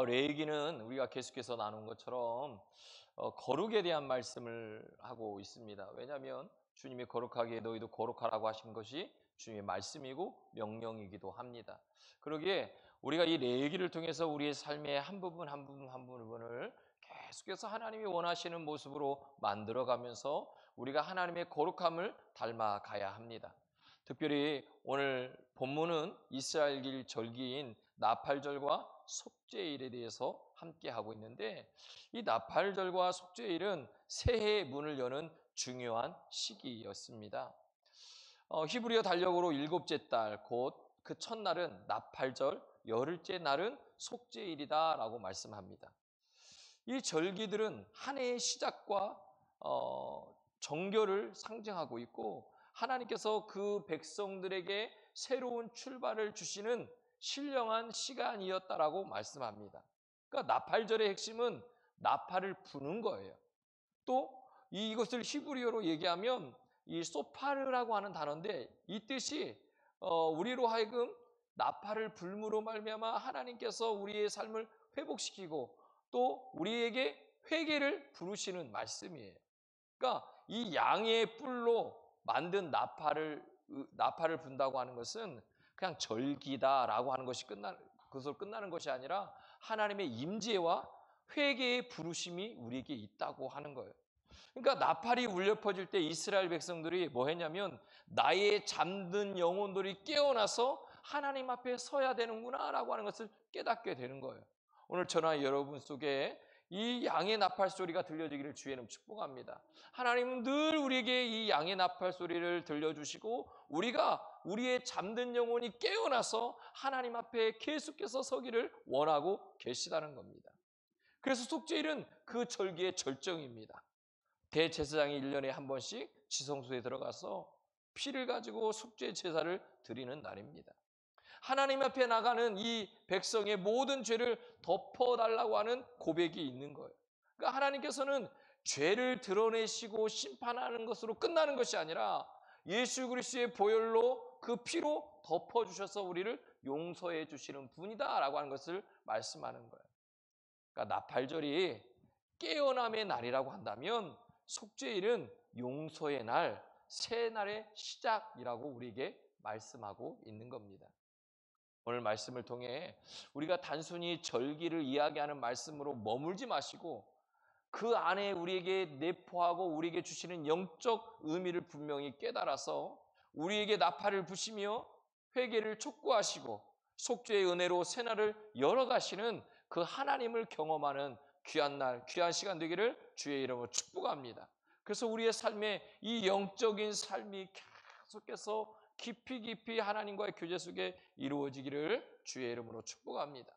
레위기는 우리가 계속해서 나눈 것처럼 거룩에 대한 말씀을 하고 있습니다. 왜냐하면 주님이 거룩하게 너희도 거룩하라고 하신 것이 주님의 말씀이고 명령이기도 합니다. 그러기에 우리가 이 레위기를 통해서 우리의 삶의 한 부분 한 부분 한 부분을 계속해서 하나님이 원하시는 모습으로 만들어가면서 우리가 하나님의 거룩함을 닮아가야 합니다. 특별히 오늘 본문은 이스라엘 절기인 나팔절과 속죄일에 대해서 함께 하고 있는데, 이 나팔절과 속죄일은 새해의 문을 여는 중요한 시기였습니다. 히브리어 달력으로 일곱째 달 곧 그 첫날은 나팔절, 열흘째 날은 속죄일이다라고 말씀합니다. 이 절기들은 한 해의 시작과 정결을 상징하고 있고, 하나님께서 그 백성들에게 새로운 출발을 주시는 신령한 시간이었다라고 말씀합니다. 그러니까 나팔절의 핵심은 나팔을 부는 거예요. 또 이것을 히브리어로 얘기하면 이 소파르라고 하는 단어인데, 이 뜻이 우리로 하여금 나팔을 불므로 말미암아 하나님께서 우리의 삶을 회복시키고 또 우리에게 회개를 부르시는 말씀이에요. 그러니까 이 양의 뿔로 만든 나팔을 분다고 하는 것은 그냥 절기다라고 하는 것이 그것으로 끝나는 것이 아니라 하나님의 임재와 회개의 부르심이 우리에게 있다고 하는 거예요. 그러니까 나팔이 울려 퍼질 때 이스라엘 백성들이 뭐 했냐면, 나의 잠든 영혼들이 깨어나서 하나님 앞에 서야 되는구나 라고 하는 것을 깨닫게 되는 거예요. 오늘 저나 여러분 속에 이 양의 나팔 소리가 들려지기를 주의 이름 축복합니다. 하나님은 늘 우리에게 이 양의 나팔 소리를 들려주시고 우리가 우리의 잠든 영혼이 깨어나서 하나님 앞에 계속해서 서기를 원하고 계시다는 겁니다. 그래서 속죄일은 그 절기의 절정입니다. 대제사장이 1년에 한 번씩 지성소에 들어가서 피를 가지고 속죄 제사를 드리는 날입니다. 하나님 앞에 나가는 이 백성의 모든 죄를 덮어달라고 하는 고백이 있는 거예요. 그러니까 하나님께서는 죄를 드러내시고 심판하는 것으로 끝나는 것이 아니라 예수 그리스도의 보혈로 그 피로 덮어주셔서 우리를 용서해 주시는 분이다라고 하는 것을 말씀하는 거예요. 그러니까 나팔절이 깨어남의 날이라고 한다면 속죄일은 용서의 날, 새 날의 시작이라고 우리에게 말씀하고 있는 겁니다. 오늘 말씀을 통해 우리가 단순히 절기를 이야기하는 말씀으로 머물지 마시고 그 안에 우리에게 내포하고 우리에게 주시는 영적 의미를 분명히 깨달아서 우리에게 나팔을 부시며 회개를 촉구하시고 속죄의 은혜로 새날을 열어가시는 그 하나님을 경험하는 귀한 날, 귀한 시간 되기를 주의 이름으로 축복합니다. 그래서 우리의 삶에 이 영적인 삶이 계속해서 깊이 하나님과의 교제 속에 이루어지기를 주의 이름으로 축복합니다.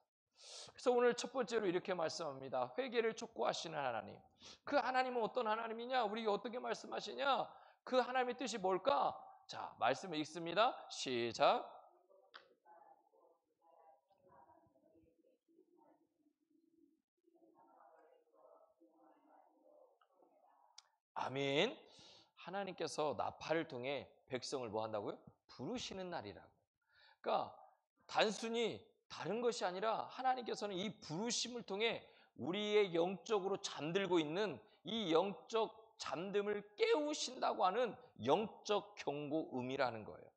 그래서 오늘 첫 번째로 이렇게 말씀합니다. 회개를 촉구하시는 하나님. 그 하나님은 어떤 하나님이냐? 우리에게 어떻게 말씀하시냐? 그 하나님의 뜻이 뭘까? 자, 말씀을 읽습니다. 시작. 아멘. 하나님께서 나팔을 통해 백성을 뭐 한다고요? 부르시는 날이라고. 그러니까 단순히 다른 것이 아니라 하나님께서는 이 부르심을 통해 우리의 영적으로 잠들고 있는 이 영적 잠듦을 깨우신다고 하는 영적 경고음이라는 거예요.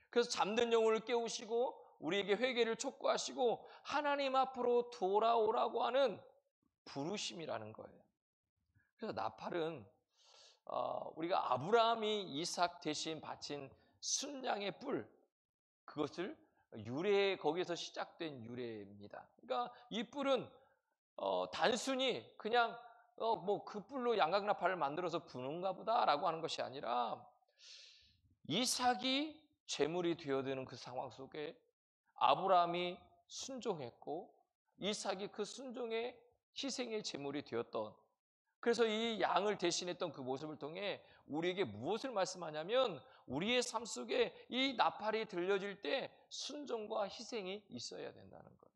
그래서 잠든 영혼을 깨우시고 우리에게 회개를 촉구하시고 하나님 앞으로 돌아오라고 하는 부르심이라는 거예요. 그래서 나팔은 우리가 아브라함이 이삭 대신 바친 순양의 뿔, 그것을 거기에서 시작된 유래입니다. 그러니까 이 뿔은 단순히 그냥 뭐 그 뿔로 양각나팔을 만들어서 부는가 보다라고 하는 것이 아니라 이삭이 제물이 되어드는 그 상황 속에 아브라함이 순종했고 이삭이 그 순종의 희생의 제물이 되었던, 그래서 이 양을 대신했던 그 모습을 통해 우리에게 무엇을 말씀하냐면 우리의 삶 속에 이 나팔이 들려질 때 순종과 희생이 있어야 된다는 거예요.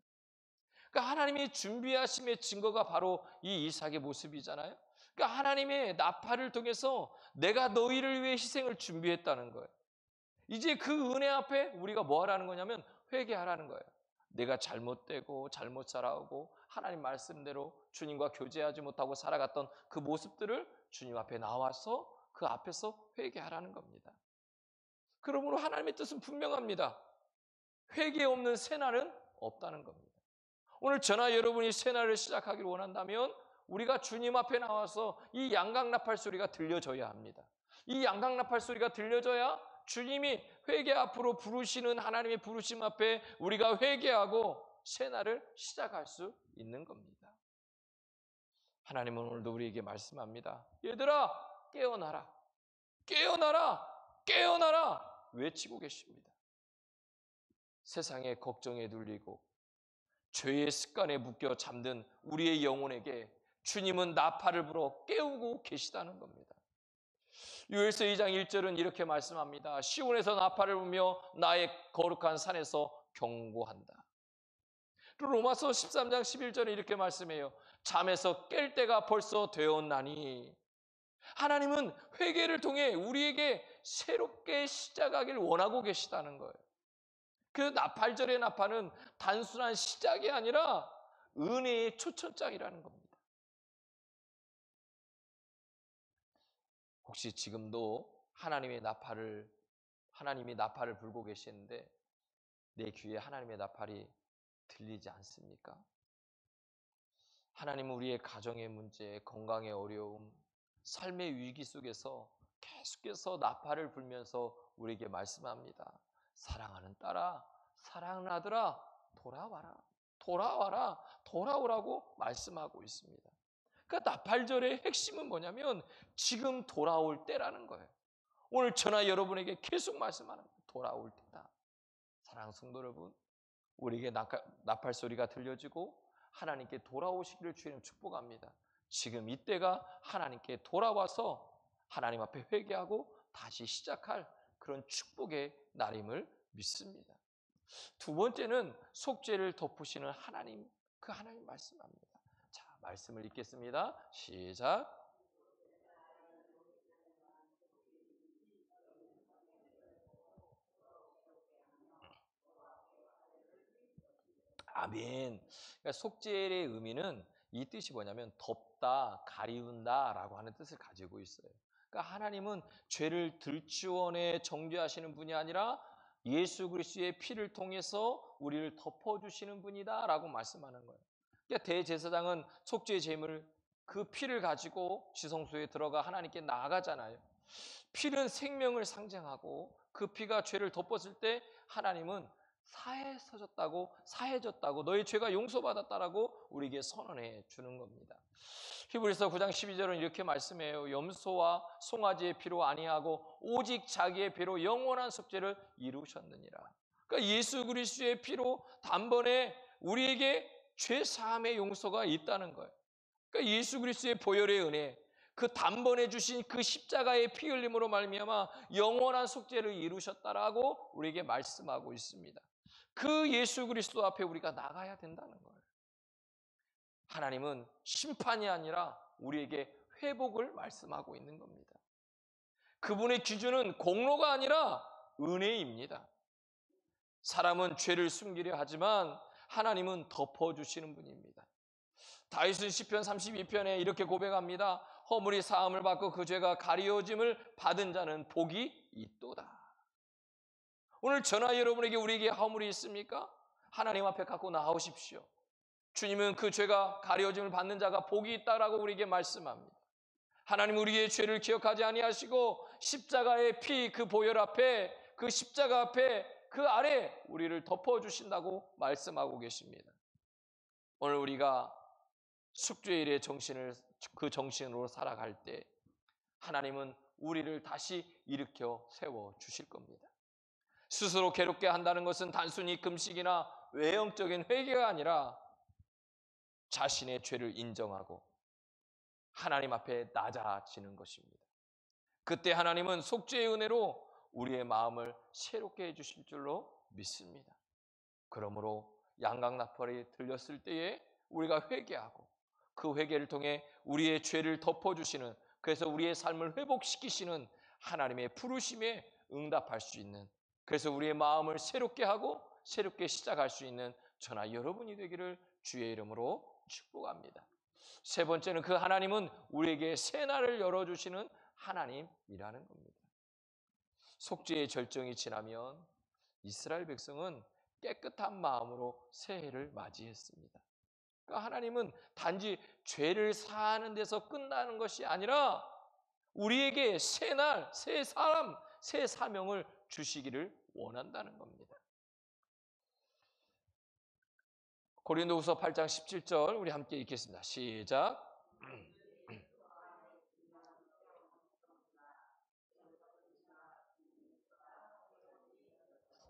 그러니까 하나님이 준비하심의 증거가 바로 이 이삭의 모습이잖아요. 그러니까 하나님의 나팔을 통해서 내가 너희를 위해 희생을 준비했다는 거예요. 이제 그 은혜 앞에 우리가 뭐 하라는 거냐면 회개하라는 거예요. 내가 잘못되고 잘못 살아오고 하나님 말씀대로 주님과 교제하지 못하고 살아갔던 그 모습들을 주님 앞에 나와서 그 앞에서 회개하라는 겁니다. 그러므로 하나님의 뜻은 분명합니다. 회개 없는 새날은 없다는 겁니다. 오늘 저나 여러분이 새날을 시작하기를 원한다면 우리가 주님 앞에 나와서 이 양강나팔 소리가 들려줘야 합니다. 이 양강나팔 소리가 들려줘야 주님이 회개 앞으로 부르시는 하나님의 부르심 앞에 우리가 회개하고 새날을 시작할 수 있는 겁니다. 하나님은 오늘도 우리에게 말씀합니다. 얘들아, 깨어나라, 깨어나라, 깨어나라 외치고 계십니다. 세상의 걱정에 눌리고 죄의 습관에 묶여 잠든 우리의 영혼에게 주님은 나팔을 불어 깨우고 계시다는 겁니다. 요엘서 2장 1절은 이렇게 말씀합니다. 시온에서 나팔을 불며 나의 거룩한 산에서 경고한다. 또 로마서 13장 11절에 이렇게 말씀해요. 잠에서 깰 때가 벌써 되었나니. 하나님은 회개를 통해 우리에게 새롭게 시작하길 원하고 계시다는 거예요. 그 나팔절의 나팔은 단순한 시작이 아니라 은혜의 초천장이라는 겁니다. 혹시 지금도 하나님이 나팔을 불고 계시는데 내 귀에 하나님의 나팔이 들리지 않습니까? 하나님은 우리의 가정의 문제, 건강의 어려움, 삶의 위기 속에서 계속해서 나팔을 불면서 우리에게 말씀합니다. 사랑하는 딸아, 사랑하는 아들아, 돌아와라, 돌아와라, 돌아오라고 말씀하고 있습니다. 그러니까 나팔절의 핵심은 뭐냐면 지금 돌아올 때라는 거예요. 오늘 저나 여러분에게 계속 말씀하는 거예요. 돌아올 때다. 사랑하는 성도 여러분, 우리에게 나팔 소리가 들려지고 하나님께 돌아오시기를 주님 축복합니다. 지금 이때가 하나님께 돌아와서 하나님 앞에 회개하고 다시 시작할 그런 축복의 날임을 믿습니다. 두 번째는 속죄를 덮으시는 하나님, 그 하나님 말씀합니다. 자, 말씀을 읽겠습니다. 시작. 아멘. 그러니까 속죄의 의미는 이 뜻이 뭐냐면 덮다, 가리운다 라고 하는 뜻을 가지고 있어요. 그러니까 하나님은 죄를 들추원에 정죄하시는 분이 아니라 예수 그리스도의 피를 통해서 우리를 덮어주시는 분이다 라고 말씀하는 거예요. 그러니까 대제사장은 속죄의 제물 그 피를 가지고 지성소에 들어가 하나님께 나아가잖아요. 피는 생명을 상징하고 그 피가 죄를 덮었을 때 하나님은 사해졌다고 너의 죄가 용서받았다라고 우리에게 선언해 주는 겁니다. 히브리서 9장 12절은 이렇게 말씀해요. 염소와 송아지의 피로 아니하고 오직 자기의 피로 영원한 속죄를 이루셨느니라. 그러니까 예수 그리스도의 피로 단번에 우리에게 죄 사함의 용서가 있다는 거예요. 그러니까 예수 그리스도의 보혈의 은혜, 그 단번에 주신 그 십자가의 피 흘림으로 말미암아 영원한 속죄를 이루셨다라고 우리에게 말씀하고 있습니다. 그 예수 그리스도 앞에 우리가 나가야 된다는 거예요. 하나님은 심판이 아니라 우리에게 회복을 말씀하고 있는 겁니다. 그분의 기준은 공로가 아니라 은혜입니다. 사람은 죄를 숨기려 하지만 하나님은 덮어주시는 분입니다. 다윗은 시편 32편에 이렇게 고백합니다. 허물이 사함을 받고 그 죄가 가리워짐을 받은 자는 복이 있도다. 오늘 저나 여러분에게 우리에게 허물이 있습니까? 하나님 앞에 갖고 나오십시오. 주님은 그 죄가 가려짐을 받는 자가 복이 있다라고 우리에게 말씀합니다. 하나님 우리의 죄를 기억하지 아니하시고 십자가의 피 그 보혈 앞에 그 십자가 앞에 그 아래 우리를 덮어주신다고 말씀하고 계십니다. 오늘 우리가 숙죄일의 그 정신으로 살아갈 때 하나님은 우리를 다시 일으켜 세워 주실 겁니다. 스스로 괴롭게 한다는 것은 단순히 금식이나 외형적인 회개가 아니라 자신의 죄를 인정하고 하나님 앞에 낮아지는 것입니다. 그때 하나님은 속죄의 은혜로 우리의 마음을 새롭게 해주실 줄로 믿습니다. 그러므로 양강나팔이 들렸을 때에 우리가 회개하고 그 회개를 통해 우리의 죄를 덮어주시는, 그래서 우리의 삶을 회복시키시는 하나님의 부르심에 응답할 수 있는, 그래서 우리의 마음을 새롭게 하고 새롭게 시작할 수 있는 저나 여러분이 되기를 주의 이름으로 축복합니다. 세 번째는 그 하나님은 우리에게 새 날을 열어주시는 하나님이라는 겁니다. 속죄의 절정이 지나면 이스라엘 백성은 깨끗한 마음으로 새해를 맞이했습니다. 그러니까 하나님은 단지 죄를 사하는 데서 끝나는 것이 아니라 우리에게 새 날, 새 사람, 새 사명을 주시기를 원한다는 겁니다. 고린도후서 8장 17절 우리 함께 읽겠습니다. 시작.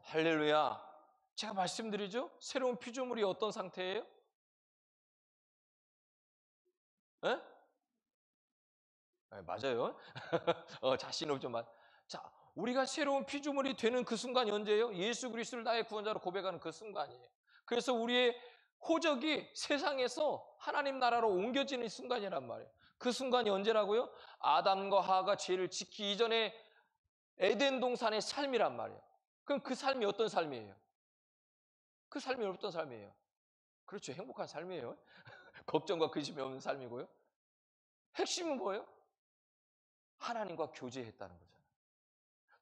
할렐루야. 제가 말씀드리죠. 새로운 피조물이 어떤 상태예요? 네? 네, 맞아요. 자신 없지만. 자, 우리가 새로운 피조물이 되는 그 순간이 언제예요? 예수 그리스도를 나의 구원자로 고백하는 그 순간이에요. 그래서 우리의 호적이 세상에서 하나님 나라로 옮겨지는 순간이란 말이에요. 그 순간이 언제라고요? 아담과 하와가 죄를 짓기 이전에 에덴 동산의 삶이란 말이에요. 그럼 그 삶이 어떤 삶이에요? 그 삶이 어떤 삶이에요? 그렇죠. 행복한 삶이에요. 걱정과 근심이 없는 삶이고요. 핵심은 뭐예요? 하나님과 교제했다는 거잖아요.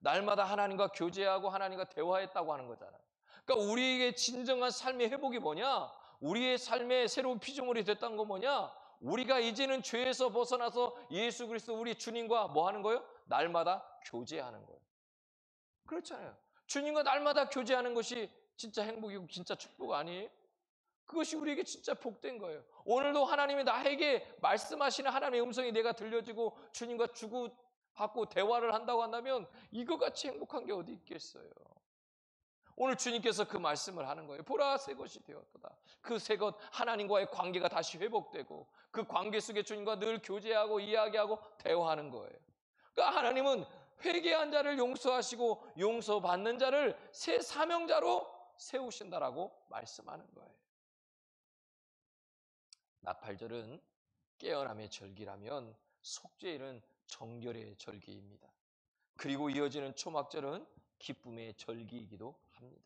날마다 하나님과 교제하고 하나님과 대화했다고 하는 거잖아요. 그러니까 우리에게 진정한 삶의 회복이 뭐냐? 우리의 삶의 새로운 피조물이 됐다는 건 뭐냐? 우리가 이제는 죄에서 벗어나서 예수 그리스도 우리 주님과 뭐 하는 거예요? 날마다 교제하는 거예요. 그렇잖아요. 주님과 날마다 교제하는 것이 진짜 행복이고 진짜 축복 아니에요? 그것이 우리에게 진짜 복된 거예요. 오늘도 하나님이 나에게 말씀하시는 하나님의 음성이 내가 들려지고 주님과 주고받고 대화를 한다고 한다면 이거 같이 행복한 게 어디 있겠어요. 오늘 주님께서 그 말씀을 하는 거예요. 보라 새 것이 되었도다. 그 새 것 하나님과의 관계가 다시 회복되고 그 관계 속에 주님과 늘 교제하고 이야기하고 대화하는 거예요. 그러니까 하나님은 회개한 자를 용서하시고 용서받는 자를 새 사명자로 세우신다라고 말씀하는 거예요. 나팔절은 깨어남의 절기라면 속죄일은 정결의 절기입니다. 그리고 이어지는 초막절은 기쁨의 절기이기도 합니다.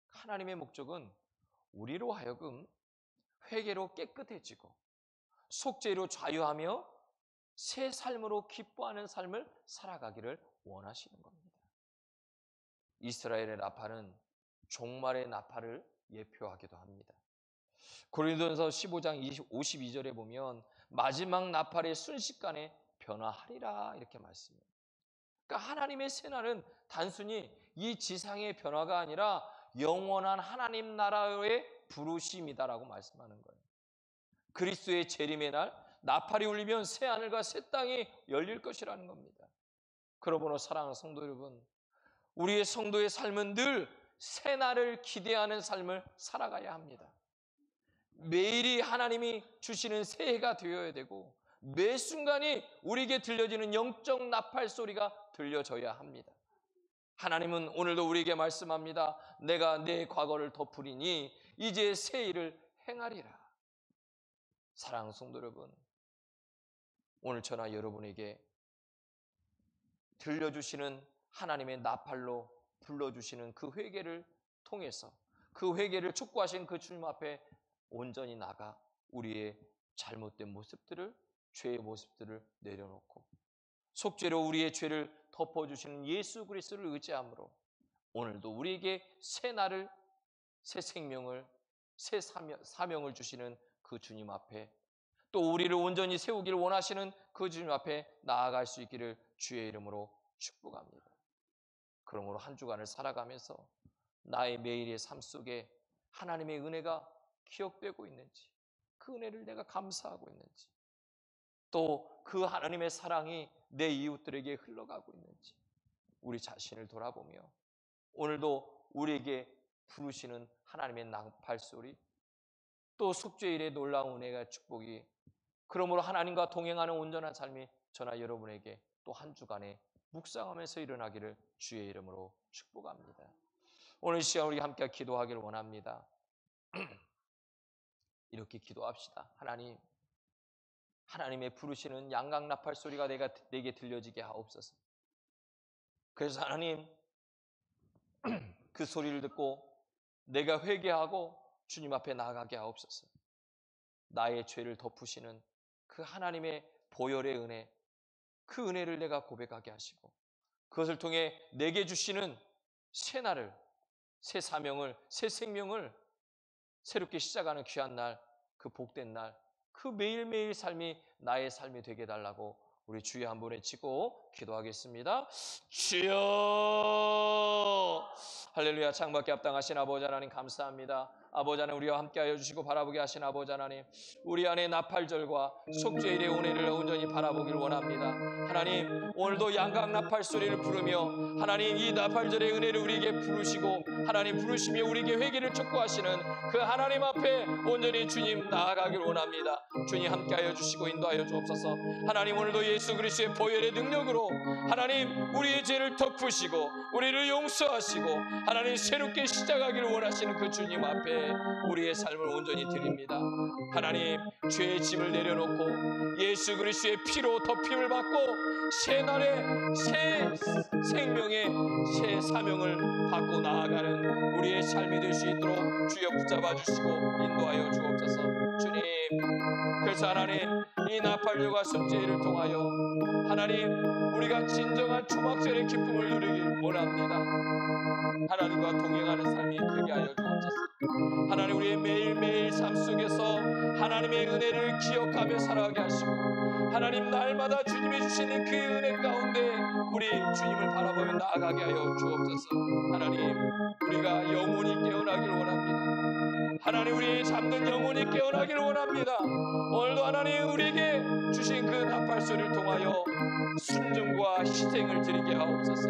하나님의 목적은 우리로 하여금 회개로 깨끗해지고 속죄로 자유하며 새 삶으로 기뻐하는 삶을 살아가기를 원하시는 겁니다. 이스라엘의 나팔은 종말의 나팔을 예표하기도 합니다. 고린도전서 15장 52절에 보면 마지막 나팔의 순식간에 변화하리라 이렇게 말씀해요. 그러니까 하나님의 새날은 단순히 이 지상의 변화가 아니라 영원한 하나님 나라의 부르심이다라고 말씀하는 거예요. 그리스도의 재림의 날 나팔이 울리면 새 하늘과 새 땅이 열릴 것이라는 겁니다. 그러므로 사랑하는 성도 여러분, 우리의 성도의 삶은 늘 새 날을 기대하는 삶을 살아가야 합니다. 매일이 하나님이 주시는 새해가 되어야 되고 매 순간이 우리에게 들려지는 영적 나팔 소리가 들려져야 합니다. 하나님은 오늘도 우리에게 말씀합니다. 내가 내 과거를 덮으리니 이제 새 일을 행하리라. 사랑하는 성도 여러분, 오늘 저나 여러분에게 들려주시는 하나님의 나팔로 불러주시는 그 회개를 통해서 그 회개를 촉구하신 그 주님 앞에 온전히 나가 우리의 잘못된 모습들을 죄의 모습들을 내려놓고 속죄로 우리의 죄를 덮어주시는 예수 그리스도를 의지함으로 오늘도 우리에게 새 날을 새 생명을 새 사명을 주시는 그 주님 앞에 또 우리를 온전히 세우기를 원하시는 그 주님 앞에 나아갈 수 있기를 주의 이름으로 축복합니다. 그러므로 한 주간을 살아가면서 나의 매일의 삶 속에 하나님의 은혜가 기억되고 있는지 그 은혜를 내가 감사하고 있는지 또 그 하나님의 사랑이 내 이웃들에게 흘러가고 있는지 우리 자신을 돌아보며 오늘도 우리에게 부르시는 하나님의 나팔소리 또 속죄일의 놀라운 은혜가 축복이 그러므로 하나님과 동행하는 온전한 삶이 저나 여러분에게 또 한 주간에 묵상하면서 일어나기를 주의 이름으로 축복합니다. 오늘 이 시간 우리 함께 기도하기를 원합니다. 이렇게 기도합시다. 하나님의 부르시는 양각 나팔 소리가 내게 들려지게 하옵소서. 그래서 하나님 그 소리를 듣고 내가 회개하고 주님 앞에 나아가게 하옵소서. 나의 죄를 덮으시는 그 하나님의 보혈의 은혜, 그 은혜를 내가 고백하게 하시고 그것을 통해 내게 주시는 새 날을, 새 사명을, 새 생명을 새롭게 시작하는 귀한 날, 그 복된 날, 그 매일매일 삶이 나의 삶이 되게 해달라고 우리 주여 한 번 외치고 기도하겠습니다. 주여! 할렐루야. 창밖에 합당하신 아버지 하나님 감사합니다. 아버지 하나님 우리와 함께하여 주시고 바라보게 하신 아버지 하나님, 우리 안에 나팔절과 속죄일의 은혜를 온전히 바라보길 원합니다. 하나님 오늘도 양각 나팔 소리를 부르며 하나님 이 나팔절의 은혜를 우리에게 부르시고 하나님 부르시며 우리에게 회개를 촉구하시는 그 하나님 앞에 온전히 주님 나아가길 원합니다. 주님 함께하여 주시고 인도하여 주옵소서. 하나님 오늘도 예수 그리스도의 보혈의 능력으로 하나님 우리의 죄를 덮으시고 우리를 용서하시고 하나님 새롭게 시작하기를 원하시는 그 주님 앞에 우리의 삶을 온전히 드립니다. 하나님 죄의 짐을 내려놓고 예수 그리스도의 피로 덮임을 받고 새 날의 새 생명의 새 사명을 받고 나아가는 우리의 삶이 될 수 있도록 주여 붙잡아 주시고 인도하여 주옵소서. 주님, 그래서 하나님 이 나팔절과 속죄일을 통하여 하나님 우리가 진정한 초막절의 기쁨을 누리길 원합니다. 하나님과 동행하는 삶이 되게 하여 주옵소서. 하나님 우리의 매일매일 삶 속에서 하나님의 은혜를 기억하며 살아가게 하시고 하나님 날마다 주님이 주시는 그 은혜 가운데 우리 주님을 바라보며 나아가게 하여 주옵소서. 하나님 우리가 영혼이 깨어나길 원합니다. 하나님 우리의 잠든 영혼이 깨어나길 원합니다. 오늘도 하나님 우리에게 주신 그 나팔소리를 통하여 순종과 희생을 드리게 하옵소서.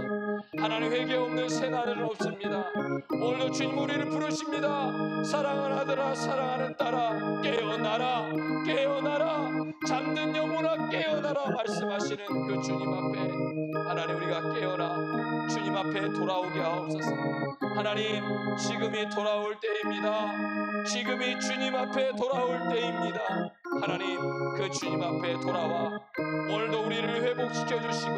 하나님 회개 없는 새날은 없습니다. 오늘도 주님 우리를 부르십니다. 사랑하는 아들아 사랑하는 딸아 깨어나라 깨어나라 잠든 영혼아 깨어나라 말씀하시는 그 주님 앞에 하나님 우리가 깨어나 주님 앞에 돌아오게 하옵소서. 하나님 지금이 돌아올 때입니다. 지금이 주님 앞에 돌아올 때입니다. 하나님 그 주님 앞에 돌아와 오늘도 우리를 회복시켜 주시고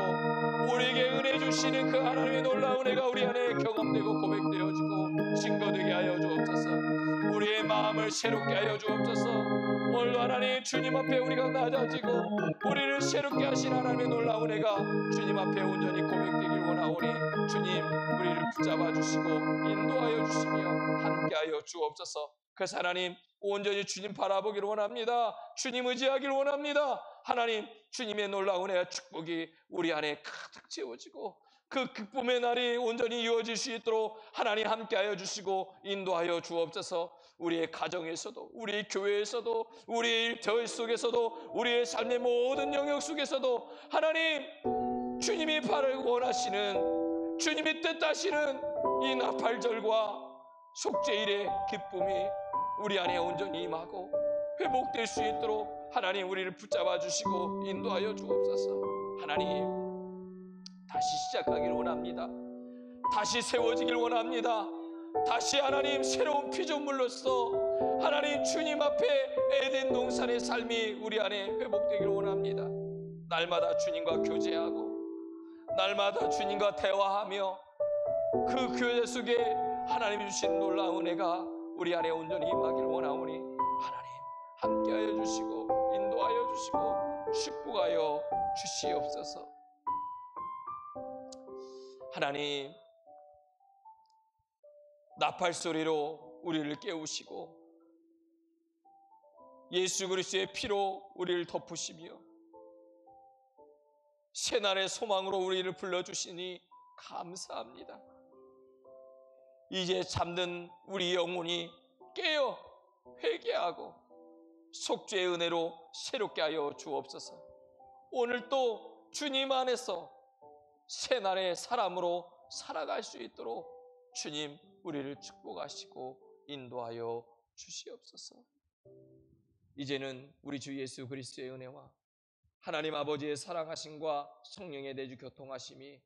우리에게 은혜 주시는 그 하나님의 놀라운 은혜가 우리 안에 경험되고 고백되어지고 증거되게 하여 주옵소서. 우리의 마음을 새롭게 하여 주옵소서. 오늘도 하나님 주님 앞에 우리가 낮아지고 우리를 새롭게 하신 하나님의 놀라운 은혜가 주님 앞에 온전히 고백되길 원하오니 주님 우리를 붙잡아 주시고 인도하여 주시며 함께하여 주옵소서. 그래서 하나님 온전히 주님 바라보기를 원합니다. 주님 의지하기를 원합니다. 하나님 주님의 놀라운 은혜와 축복이 우리 안에 가득 채워지고 그 기쁨의 날이 온전히 이루어질 수 있도록 하나님 함께하여 주시고 인도하여 주옵소서. 우리의 가정에서도 우리의 교회에서도 우리의 일터 속에서도 우리의 삶의 모든 영역 속에서도 하나님 주님이 바라고 원하시는 주님이 뜻하시는 이 나팔절과 속죄일의 기쁨이 우리 안에 온전히 임하고 회복될 수 있도록 하나님 우리를 붙잡아 주시고 인도하여 주옵소서. 하나님 다시 시작하길 원합니다. 다시 세워지길 원합니다. 다시 하나님 새로운 피조물로서 하나님 주님 앞에 에덴 동산의 삶이 우리 안에 회복되길 원합니다. 날마다 주님과 교제하고 날마다 주님과 대화하며 그 교제 속에 하나님이 주신 놀라운 은혜가 우리 안에 온전히 임하기를 원하오니 하나님 함께하여 주시고 인도하여 주시고 축복하여 주시옵소서. 하나님 나팔소리로 우리를 깨우시고 예수 그리스도의 피로 우리를 덮으시며 새날의 소망으로 우리를 불러주시니 감사합니다. 이제 잠든 우리 영혼이 깨어 회개하고 속죄의 은혜로 새롭게 하여 주옵소서. 오늘 또 주님 안에서 새날의 사람으로 살아갈 수 있도록 주님 우리를 축복하시고 인도하여 주시옵소서. 이제는 우리 주 예수 그리스도의 은혜와 하나님 아버지의 사랑하심과 성령의 내주 교통하심이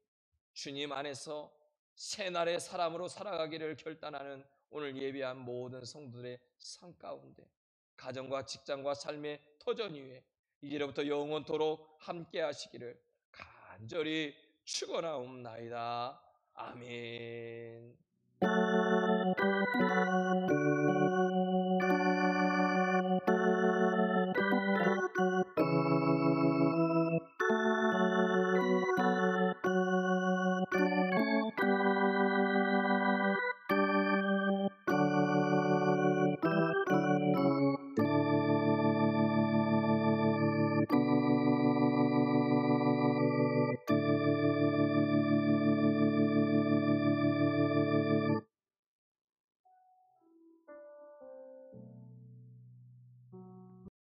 주님 안에서 새날의 사람으로 살아가기를 결단하는 오늘 예배한 모든 성도들의 삶 가운데 가정과 직장과 삶의 터전 위에 이제로부터 영원토록 함께 하시기를 간절히 축원하옵나이다. 아멘.